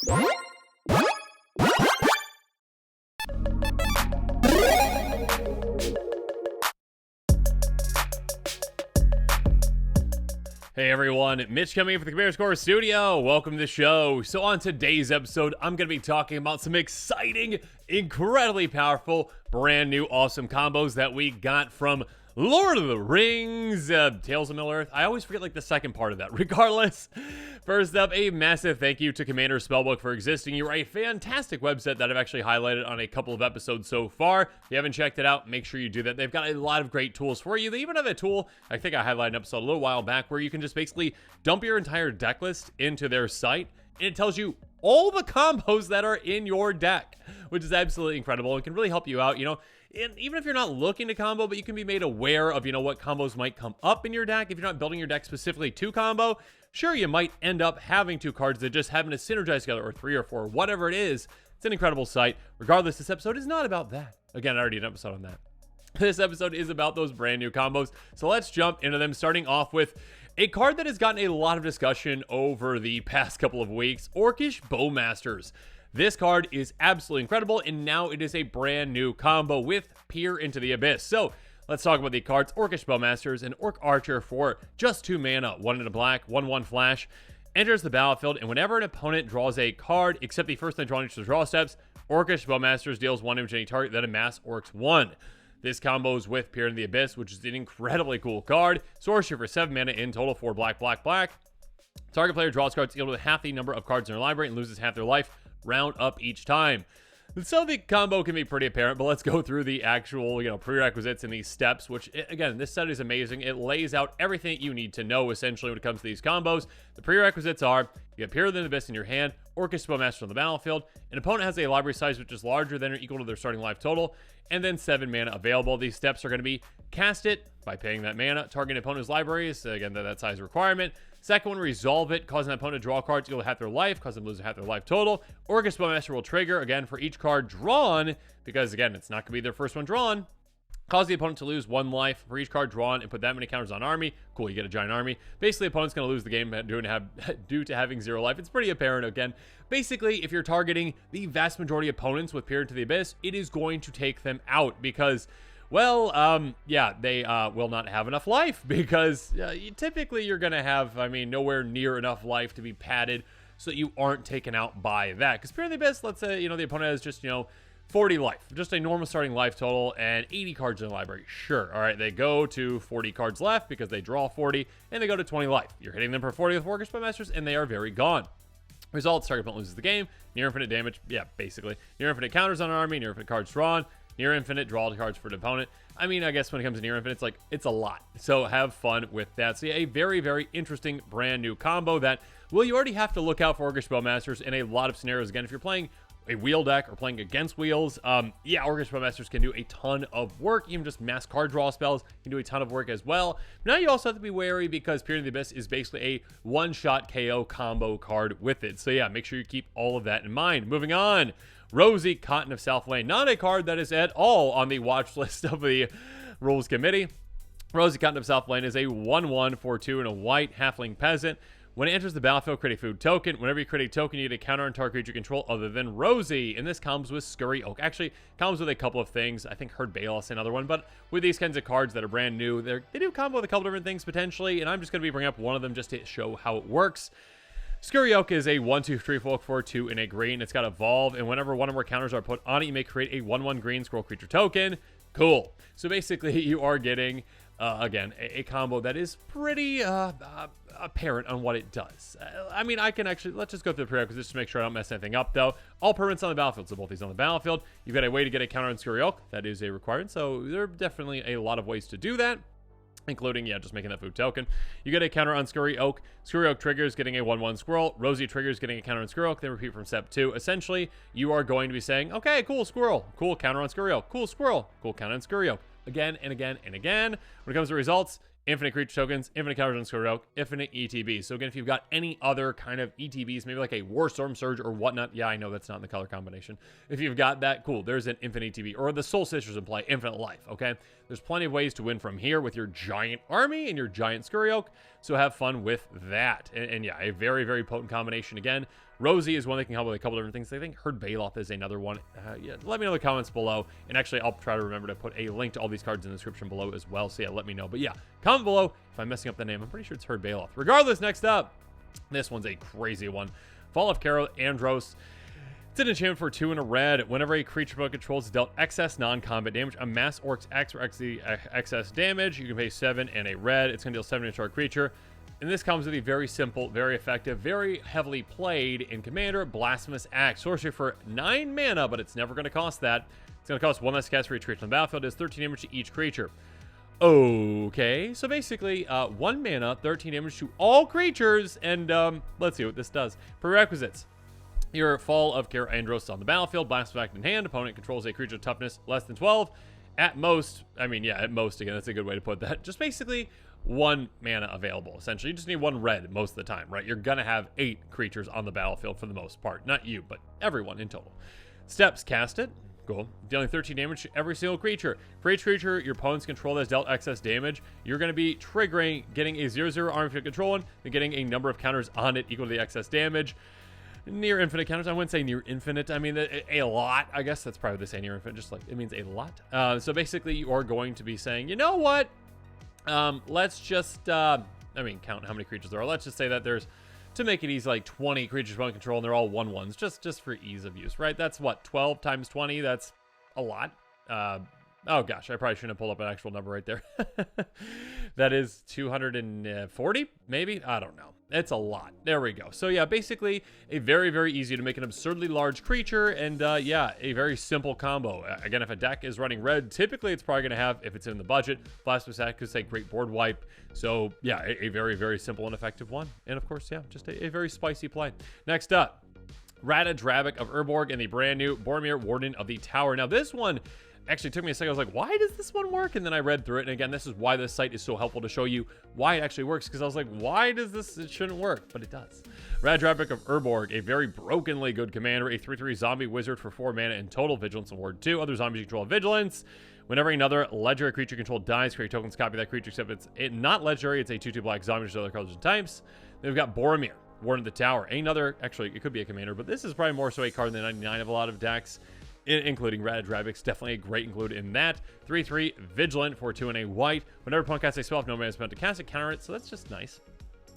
Hey everyone, Mitch coming in for the Commander Score Studio. Welcome to the show. So on today's episode, I'm going to be talking about some exciting, incredibly powerful, brand new awesome combos that we got from Lord of the Rings, Tales of Middle-earth. I always forget like the second part of that. Regardless, first up, a massive thank you to Commander Spellbook for existing. You're a fantastic website that I've actually highlighted on a couple of episodes so far. If you haven't checked it out, make sure you do that. They've got a lot of great tools for you. They even have a tool, I think I highlighted an episode a little while back, where you can just basically dump your entire deck list into their site, and it tells you all the combos that are in your deck, which is absolutely incredible and can really help you out, you know. And even if you're not looking to combo, but you can be made aware of, you know, what combos might come up in your deck. If you're not building your deck specifically to combo, sure, you might end up having two cards that just happen to synergize together, or three or four, whatever it is. It's an incredible site. Regardless, this episode is not about that. Again, I already did an episode on that. This episode is about those brand new combos. So let's jump into them, starting off with a card that has gotten a lot of discussion over the past couple of weeks, Orcs Spellmasters. This card is absolutely incredible, and now it is a brand new combo with Peer into the Abyss. So let's talk about the cards. Orcs Spellmasters, an Orc Archer for just 2 mana, 1 in a black, 1/1 flash, enters the battlefield, and whenever an opponent draws a card, except the first time drawn each of the draw steps, Orcs Spellmasters deals 1 damage to any target that amass Orcs 1. This combos with Peer into the Abyss, which is an incredibly cool card. Sorcery for 7 mana in total for black, black, black. Target player draws cards equal to half the number of cards in their library and loses half their life. Round up each time. So the combo can be pretty apparent, but let's go through the actual, you know, prerequisites and these steps, which, again, this set is amazing. It lays out everything you need to know, essentially, when it comes to these combos. The prerequisites are, you have Peer into the Abyss in your hand, Orcs Spellmasters on the battlefield, an opponent has a library size which is larger than or equal to their starting life total, and then 7 mana available. These steps are going to be cast it by paying that mana, target an opponent's library, so again, that size requirement. Second one, resolve it, causing an opponent to draw cards equal to half their life, causing them to lose half their life total. Orcs Spellmaster will trigger, again, for each card drawn, because, again, it's not going to be their first one drawn. Cause the opponent to lose 1 life for each card drawn and put that many counters on army. Cool, you get a giant army. Basically, the opponent's going to lose the game due to having 0 life. It's pretty apparent, again. Basically, if you're targeting the vast majority of opponents with Peer into the Abyss, it is going to take them out because, well, yeah, they will not have enough life because typically you're going to have, I mean, nowhere near enough life to be padded so that you aren't taken out by that. Because Peer into the Abyss, let's say, you know, the opponent has just, you know, 40 life, just a normal starting life total, and 80 cards in the library. Sure, all right, they go to 40 cards left because they draw 40, and they go to 20 life. You're hitting them for 40 with Orcs Spellmasters, and they are very gone. Results, target opponent loses the game, near infinite damage, yeah, basically. Near infinite counters on an army, near infinite cards drawn, near infinite draw cards for the opponent. I mean, I guess when it comes to near infinite, it's like, it's a lot. So have fun with that. So yeah, a very, very interesting brand new combo that, well, you already have to look out for Orcs Spellmasters in a lot of scenarios. Again, if you're playing a wheel deck or playing against wheels, yeah, Orcs Spellmasters can do a ton of work. Even just mass card draw spells can do a ton of work as well. Now you also have to be wary because Peer into the Abyss is basically a one-shot KO combo card with it. So yeah, make sure you keep all of that in mind. Moving on, Rosie, Cotton of Southland. Not a card that is at all on the watch list of the rules committee. Rosie, Cotton of Southland is a 1/1 for 2 and a white halfling peasant. When it enters the battlefield, create a food token. Whenever you create a token, you get a counter on target creature control other than Rosie. And this comes with Scurry Oak. Actually, comes with a couple of things. I think Herd Balos, another one. But with these kinds of cards that are brand new, they do combo with a couple different things potentially. And I'm just going to be bringing up one of them just to show how it works. Scurry Oak is a 1/2/3 folk for 2 in a green. It's got Evolve. And whenever one or more counters are put on it, you may create a 1/1 green scroll creature token. Cool. So basically, you are getting, again, a combo that is pretty apparent on what it does. I mean, I can actually, let's just go through the prerequisites to make sure I don't mess anything up, though. All permanents on the battlefield, so both these on the battlefield. You've got a way to get a counter on Scurry Oak. That is a requirement, so there are definitely a lot of ways to do that, including, yeah, just making that food token. You get a counter on Scurry Oak. Scurry Oak triggers, getting a 1/1 squirrel. Rosie triggers, getting a counter on Scurry Oak. Then repeat from step 2. Essentially, you are going to be saying, okay, cool, squirrel. Cool, counter on Scurry Oak. Cool, squirrel. Cool, counter on Scurry Oak. Again and again and again. When it comes to results, infinite creature tokens, infinite counters on Scurry Oak, infinite ETBs. So again, if you've got any other kind of ETBs, maybe like a Warstorm Surge or whatnot, yeah, I know that's not in the color combination. If you've got that, cool, there's an infinite ETB. Or the Soul Sisters in play, infinite life, okay? There's plenty of ways to win from here with your giant army and your giant Scurry Oak, so have fun with that. And yeah, a very, very potent combination again Rosie is one that can help with a couple different things. I think Herd Baloth is another one. Yeah, let me know in the comments below. And actually, I'll try to remember to put a link to all these cards in the description below as well. So yeah, let me know. But yeah, comment below if I'm messing up the name. I'm pretty sure it's Herd Baloth. Regardless, next up, this one's a crazy one. Fall of Cararos. It's an enchantment for 2 and a red. Whenever a creature opponent controls is dealt excess non-combat damage, amass Orcs X or XZ excess damage. You can pay 7 and a red. It's going to deal 7 to our creature. And this comes with a very simple, very effective, very heavily played in Commander, Blasphemous Axe. Sorcery for 9 mana, but it's never going to cost that. It's going to cost 1 less cast for each creature on the battlefield. It does 13 damage to each creature. Okay, so basically, 1 mana, 13 damage to all creatures, and let's see what this does. Prerequisites. Your Fall of Cararos on the battlefield, Blasphemous Axe in hand. Opponent controls a creature toughness less than 12. At most, at most, again, that's a good way to put that. Just basically 1 mana available, essentially. You just need 1 red most of the time, right? You're going to have 8 creatures on the battlefield for the most part. Not you, but everyone in total. Steps, cast it. Cool. Dealing 13 damage to every single creature. For each creature your opponent's control that has dealt excess damage, you're going to be triggering, getting a 0/0 army field control one, and getting a number of counters on it equal to the excess damage. Near infinite counters. I wouldn't say near infinite. I mean, a lot. I guess that's probably the same near infinite. Just like, it means a lot. So basically, you are going to be saying, you know what? Let's just, count how many creatures there are. Let's just say that there's, to make it easy, like 20 creatures one control, and they're all 1/1s, just for ease of use, right? That's what, 12 times 20? That's a lot. Oh gosh, I probably shouldn't have pulled up an actual number right there. That is 240, maybe? I don't know. It's a lot. There we go. So yeah, basically a very, very easy to make an absurdly large creature, and yeah, a very simple combo. Again, if a deck is running red, typically it's probably going to have, if it's in the budget, Blasphemous Axe could say Great Board Wipe. So yeah, a very, very simple and effective one. And of course, yeah, just a very spicy play. Next up, Rad Traffic of Erborg and the brand new Bellringer, Warden of the Tower. Now this one actually took me a second. I was like, why does this one work? And then I read through it. And again, this is why this site is so helpful to show you why it actually works. Because I was like, why does this? It shouldn't work, but it does. Rad Traffic of Erborg, a very brokenly good commander, a 3/3 zombie wizard for 4 mana and total vigilance and ward 2. Other zombies control vigilance. Whenever another legendary creature controlled dies, create tokens, copy that creature, except it's not legendary. It's a 2/2 black zombie, which is other colors and types. Then we've got Bellringer, Warden of the Tower. Another, actually, it could be a commander, but this is probably more so a card than 99 of a lot of decks, including Rad Traffic's. Definitely a great include in that. 3/3 Vigilant for 2 and a white. Whenever opponent casts a spell, if no mana is spent to cast it, counter it. So that's just nice.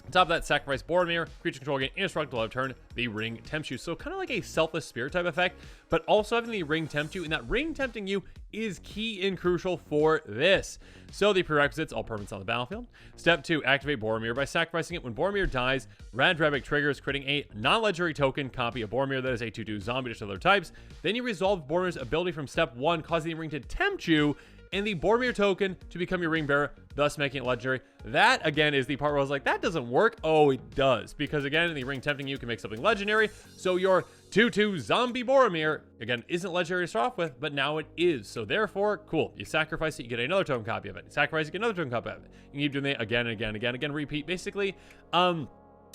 On top of that, sacrifice Bellringer, creature control gain indestructible out of turn. The ring tempts you. So kind of like a selfless spirit type effect, but also having the ring tempt you, and that ring tempting you is key and crucial for this. So the prerequisites, all permanents on the battlefield. Step 2, activate Bellringer by sacrificing it. When Bellringer dies, Rad Traffic triggers, creating a non-legendary token copy of Bellringer that is a 2/2 zombie to other types. Then you resolve Bellringer's ability from step 1, causing the ring to tempt you, and the Bellringer token to become your ring bearer, thus making it legendary. That, again, is the part where I was like, that doesn't work. Oh, it does. Because, again, the ring tempting you can make something legendary. So your 2/2 zombie Bellringer, again, isn't legendary to start off with, but now it is. So, therefore, cool. You sacrifice it, you get another token copy of it. You sacrifice it, you get another token copy of it. You keep doing it again and again and again, again, repeat. Basically,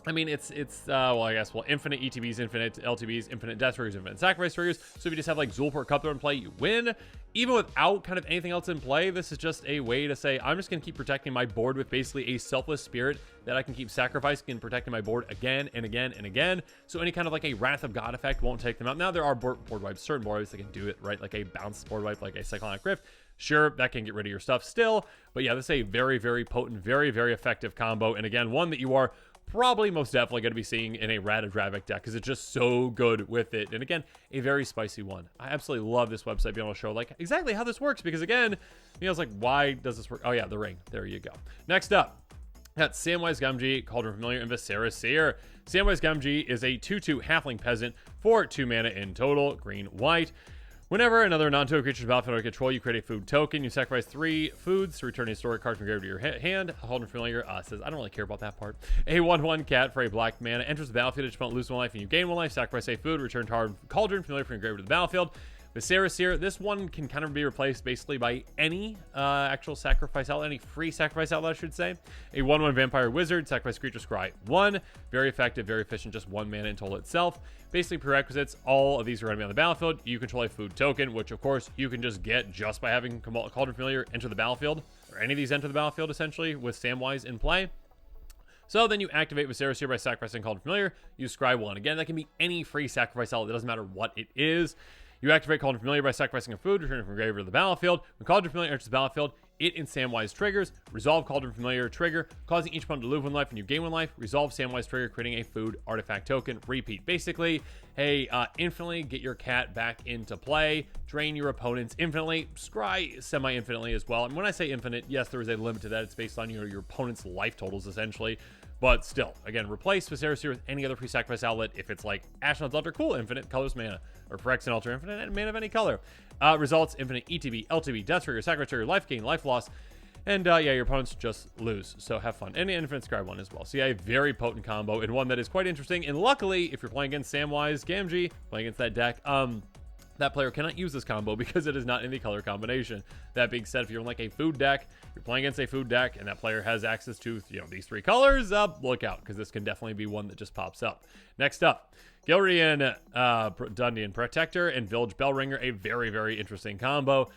I mean, it's infinite ETBs, infinite LTBs, infinite death triggers, infinite sacrifice triggers. So if you just have like Zulport Cutthroat in play, you win. Even without kind of anything else in play, this is just a way to say, I'm just going to keep protecting my board with basically a selfless spirit that I can keep sacrificing and protecting my board again and again and again. So any kind of like a Wrath of God effect won't take them out. Now there are board wipes, certain board wipes that can do it, right? Like a bounce board wipe, like a Cyclonic Rift. Sure, that can get rid of your stuff still. But yeah, this is a very, very potent, very, very effective combo. And again, one that you are probably most definitely going to be seeing in a Rad Traffic deck because it's just so good with it. And again, a very spicy one. I absolutely love this website being able to show like exactly how this works because again, I was like, why does this work? Oh yeah, the ring. There you go. Next up, got Samwise Gumgy, Cauldron Familiar, and Viserys Seer. Samwise Gumgy is a 2/2 halfling peasant for 2 mana in total, green, white. Whenever another non-token creature's battlefield under control, you create a food token. You sacrifice 3 foods to return a historic card from grave to your hand. Cauldron Familiar says, I don't really care about that part. A 1/1 cat for a black mana enters the battlefield. Each opponent loses 1 life and you gain 1 life. Sacrifice a food, return Cauldron Familiar from your grave to the battlefield. Viserys here, this one can kind of be replaced basically by any actual sacrifice outlet, any free sacrifice outlet, I should say. A 1/1 vampire wizard, sacrifice creature, scry 1. Very effective, very efficient, just 1 mana in total itself. Basically prerequisites, all of these are going to be on the battlefield. You control a food token, which of course you can just get just by having Cauldron Familiar enter the battlefield, or any of these enter the battlefield essentially with Samwise in play. So then you activate Viserys here by sacrificing Cauldron Familiar. You scry 1. Again, that can be any free sacrifice outlet. It doesn't matter what it is. You activate Cauldron Familiar by sacrificing a food, returning from graveyard to the battlefield. When Cauldron Familiar enters the battlefield, it and Samwise triggers. Resolve Cauldron Familiar trigger, causing each opponent to lose 1 life and you gain 1 life. Resolve Samwise trigger, creating a food artifact token. Repeat. Basically, hey, infinitely get your cat back into play. Drain your opponents infinitely. Scry semi-infinitely as well. And when I say infinite, yes, there is a limit to that. It's based on your opponent's life totals, essentially. But still, again, replace Viserys here with any other free sacrifice outlet. If it's like Ashnod's Altar, cool, infinite, colorless mana. Or Phyrexian Altar, infinite, and mana of any color. Results, infinite ETB, LTB, death trigger, sacrifice trigger, life gain, life loss. And yeah, your opponents just lose. So have fun. And infinite scry 1 as well. So yeah, a very potent combo and one that is quite interesting. And luckily, if you're playing against Samwise, Gumgy, playing against that deck, that player cannot use this combo because it is not in the color combination. That being said, if you're in like a food deck, you're playing against a food deck, and that player has access to, these 3 colors, look out, because this can definitely be one that just pops up. Next up, Gilrian, Dundian Protector, and Village Bellringer, a very, very interesting combo.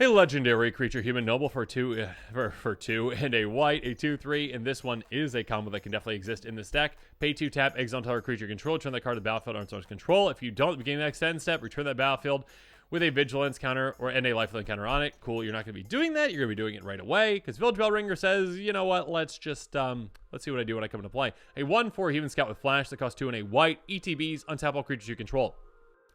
A legendary creature, human noble for 2 and a white, a 2/3, and this one is a combo that can definitely exist in this deck. Pay 2 tap, exile entire creature control, turn that card to the battlefield on its own control. If you don't, at the beginning of the next end step, return that battlefield with a vigilance counter and a lifelink counter on it. Cool, you're not going to be doing that. You're going to be doing it right away because Village Bellringer says, you know what, let's just, let's see what I do when I come into play. A 1/4 Human Scout with Flash that costs 2 and a white, ETBs, untap all creatures you control.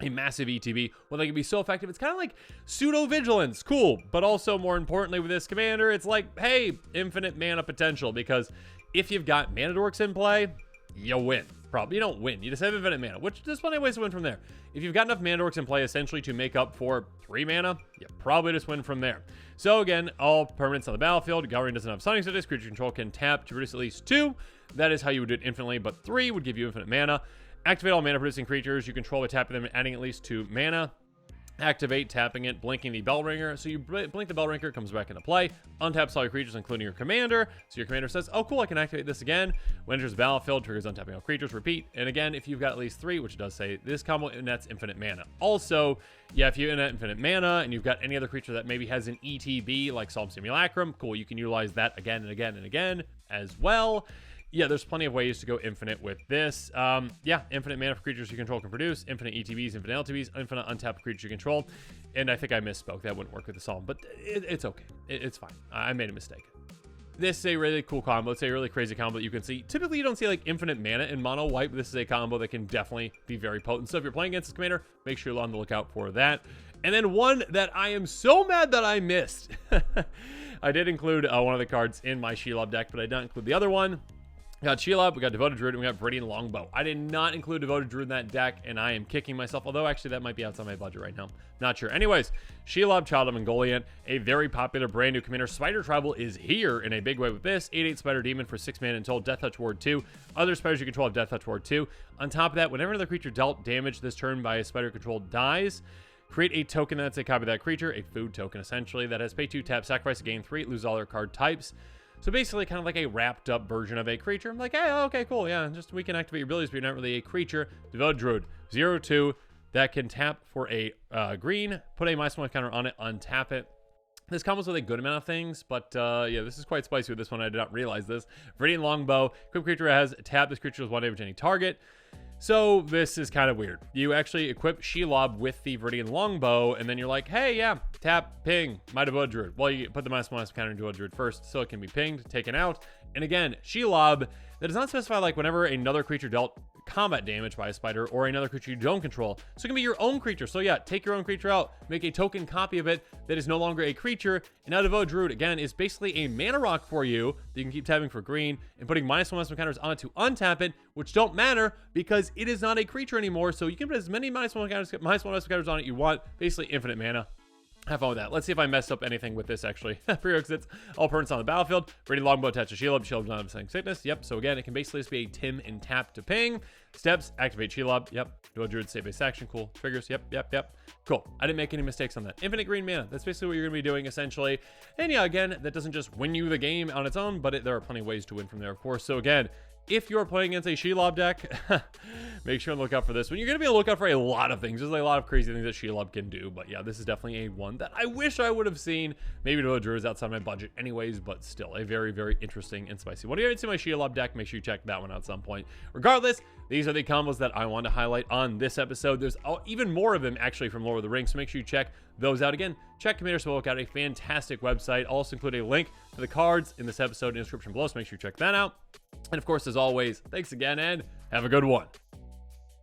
A massive ETB. Well, they can be so effective. It's kind of like pseudo-vigilance. Cool. But also, more importantly, with this commander, it's like, hey, infinite mana potential. Because if you've got mana dorks in play, you win. Probably you don't win. You just have infinite mana, which there's plenty of ways to win from there. If you've got enough mana dorks in play, essentially, to make up for 3 mana, you probably just win from there. So, again, all permanents on the battlefield. Galarian doesn't have stunning status. Creature control can tap to produce at least 2. That is how you would do it infinitely, but 3 would give you infinite mana. Activate all mana-producing creatures you control by tapping them and adding at least 2 mana. Activate, tapping it, blinking the Bellringer. So you blink the Bellringer, comes back into play. Untaps all your creatures, including your commander. So your commander says, oh, cool, I can activate this again. When enters the battlefield, triggers untapping all creatures, repeat. And again, if you've got at least 3, which does say this combo, and that's infinite mana. Also, yeah, if you net infinite mana and you've got any other creature that maybe has an ETB, like Solemn Simulacrum, cool, you can utilize that again and again and again as well. Yeah, there's plenty of ways to go infinite with this. Yeah, infinite mana for creatures you control can produce, infinite ETBs, infinite LTBs, infinite untapped creatures you control. And I think I misspoke. That wouldn't work with the Solemn, but it's okay. It's fine. I made a mistake. This is a really cool combo. It's a really crazy combo that you can see. Typically, you don't see like infinite mana in mono white, but this is a combo that can definitely be very potent. So if you're playing against this commander, make sure you're on the lookout for that. And then one that I am so mad that I missed. I did include one of the cards in my Shelob deck, but I didn't include the other one. We got Shelob, we got Devoted Druid, and we got Viridian Longbow. I did not include Devoted Druid in that deck, and I am kicking myself. Although, actually, that might be outside my budget right now. Not sure. Anyways, Shelob, Child of Mongolian, a very popular brand new commander. Spider Tribal is here in a big way with this. 8/8 Spider Demon for 6 mana until Death Touch Ward 2. Other spiders you control have Death Touch Ward 2. On top of that, whenever another creature dealt damage this turn by a spider controlled dies, create a token that's a copy of that creature, a food token essentially, that has pay 2 tap, sacrifice, gain 3, lose all their card types. So basically kind of like a wrapped up version of a creature. I'm like, hey, okay, cool, yeah, just we can activate your abilities, but you're not really a creature. Devoted Druid, 0/2, that can tap for a green, put a -1 counter on it, untap it. This combos with a good amount of things, but yeah, this is quite spicy with this one. I did not realize this. Viridian Longbow, equipped creature has tap, this creature does 1 damage to any target. So this is kind of weird. You actually equip Shelob with the Viridian Longbow, and then you're like, hey, yeah, tap, ping, my Devoted Druid. Well, you put the -1 counter into Devoted Druid first, so it can be pinged, taken out. And again, Shelob, that does not specify like whenever another creature dealt combat damage by a spider or another creature you don't control. So it can be your own creature. So yeah, take your own creature out, make a token copy of it that is no longer a creature. And now Devoted Druid, again, is basically a mana rock for you that you can keep tapping for green and putting -1 counters on it to untap it, which don't matter because it is not a creature anymore. So you can put as many -1 counters on it you want, basically infinite mana. Have fun with that. Let's see if I messed up anything with this, actually. Prerequisites, all permanents on the battlefield. Viridian Longbow attached to Shelob. Shelob does not have Sending Sickness. Yep, so again, it can basically just be a Tim and tap to ping. Steps, activate Shelob. Yep. Devoted Druid, save base action. Cool. Triggers. Yep. Cool. I didn't make any mistakes on that. Infinite green mana. That's basically what you're going to be doing, essentially. And yeah, again, that doesn't just win you the game on its own, but there are plenty of ways to win from there, of course. So again, if you're playing against a Shelob deck, make sure and look out for this one. You're going to be on the lookout for a lot of things. There's a lot of crazy things that Shelob can do, but yeah, this is definitely a one that I wish I would have seen. Maybe to a Druid outside my budget anyways, but still a very, very interesting and spicy one. If you haven't seen my Shelob deck, make sure you check that one out at some point. Regardless, these are the combos that I want to highlight on this episode. There's even more of them actually from Lord of the Rings, so make sure you check those out. Again, check Commander Spellbook out, a fantastic website. I'll also include a link to the cards in this episode in the description below, so make sure you check that out. And of course, as always, thanks again and have a good one.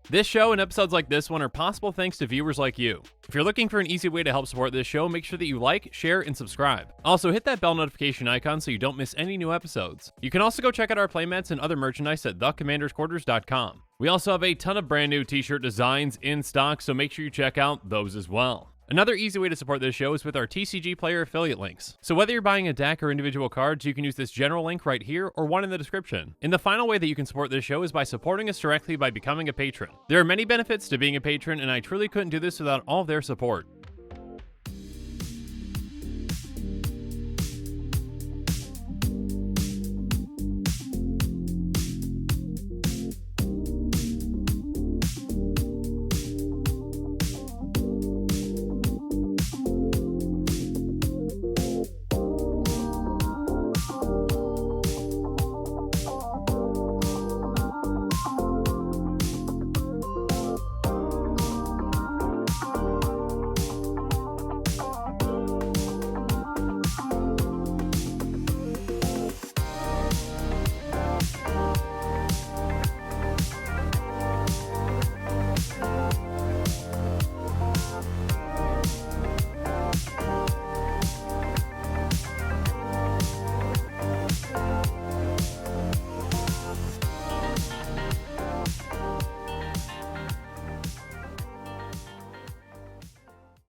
This show and episodes like this one are possible thanks to viewers like you. If you're looking for an easy way to help support this show, make sure that you like, share, and subscribe. Also, hit that bell notification icon so you don't miss any new episodes. You can also go check out our playmats and other merchandise at thecommandersquarters.com. We also have a ton of brand new t-shirt designs in stock, so make sure you check out those as well. Another easy way to support this show is with our TCG Player affiliate links. So whether you're buying a deck or individual cards, you can use this general link right here or one in the description. And the final way that you can support this show is by supporting us directly by becoming a patron. There are many benefits to being a patron, and I truly couldn't do this without all of their support.